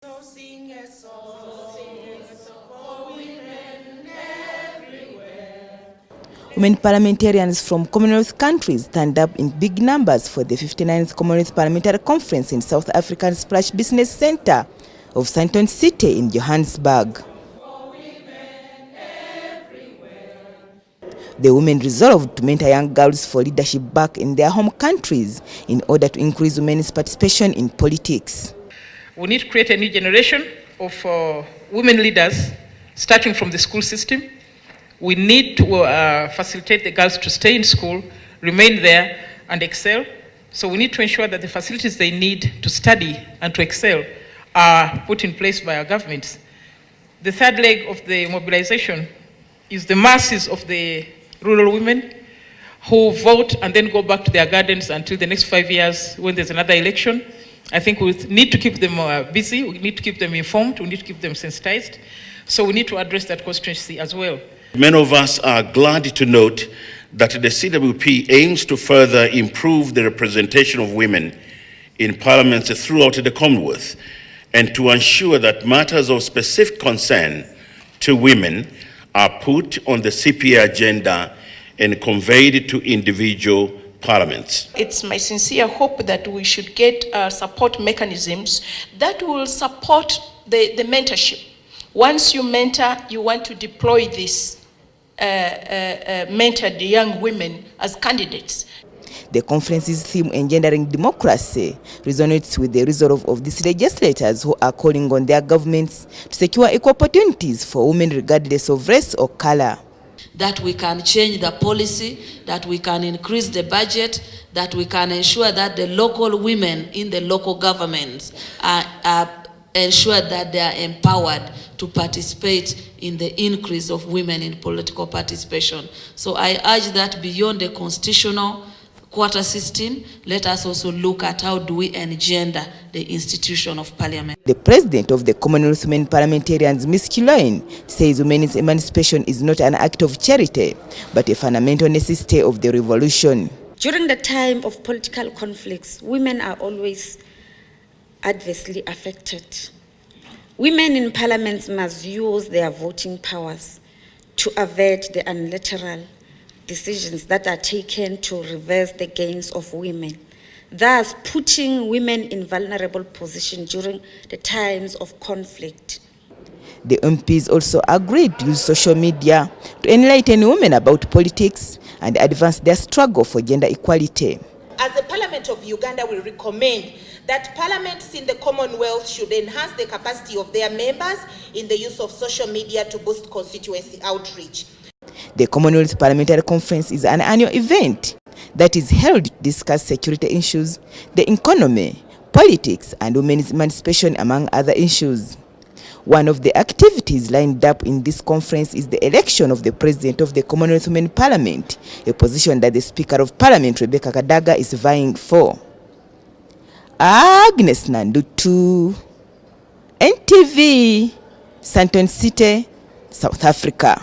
So sing a song for women everywhere. Women parliamentarians from Commonwealth countries turned up in big numbers for the 59th Commonwealth Parliamentary Conference in South Africa's Splash Business Centre of Sandton City in Johannesburg. The women resolved to mentor young girls for leadership back in their home countries in order to increase women's participation in politics. We need to create a new generation of women leaders, starting from the school system. We need to facilitate the girls to stay in school, remain there, and excel. So we need to ensure that the facilities they need to study and to excel are put in place by our governments. The third leg of the mobilization is the masses of the rural women who vote and then go back to their gardens until the next 5 years when there's another election. I think we need to keep them busy, we need to keep them informed, we need to keep them sensitized. So we need to address that constituency as well. Many of us are glad to note that the CWP aims to further improve the representation of women in parliaments throughout the Commonwealth and to ensure that matters of specific concern to women are put on the CPA agenda and conveyed to individual parliaments. It's my sincere hope that we should get support mechanisms that will support the mentorship. Once you mentor, you want to deploy this mentored young women as candidates. The conference's theme, Engendering Democracy, resonates with the resolve of these legislators who are calling on their governments to secure equal opportunities for women regardless of race or color. That we can change the policy, that we can increase the budget, that we can ensure that the local women in the local governments are ensured that they are empowered to participate in the increase of women in political participation. So I urge that beyond the constitutional quarter system, let us also look at how do we engender the institution of parliament. The president of the Commonwealth Women Parliamentarians, Ms. Kiloin, says women's emancipation is not an act of charity, but a fundamental necessity of the revolution. During the time of political conflicts, women are always adversely affected. Women in parliaments must use their voting powers to avert the unilateral decisions that are taken to reverse the gains of women, thus putting women in vulnerable position during the times of conflict. The MPs also agreed to use social media to enlighten women about politics and advance their struggle for gender equality. As the Parliament of Uganda, we recommend that parliaments in the Commonwealth should enhance the capacity of their members in the use of social media to boost constituency outreach. The Commonwealth Parliamentary Conference is an annual event that is held to discuss security issues, the economy, politics, and women's emancipation, among other issues. One of the activities lined up in this conference is the election of the President of the Commonwealth Women Parliament, a position that the Speaker of Parliament, Rebecca Kadaga, is vying for. Agnes Nandutu, NTV, Sandton City, South Africa.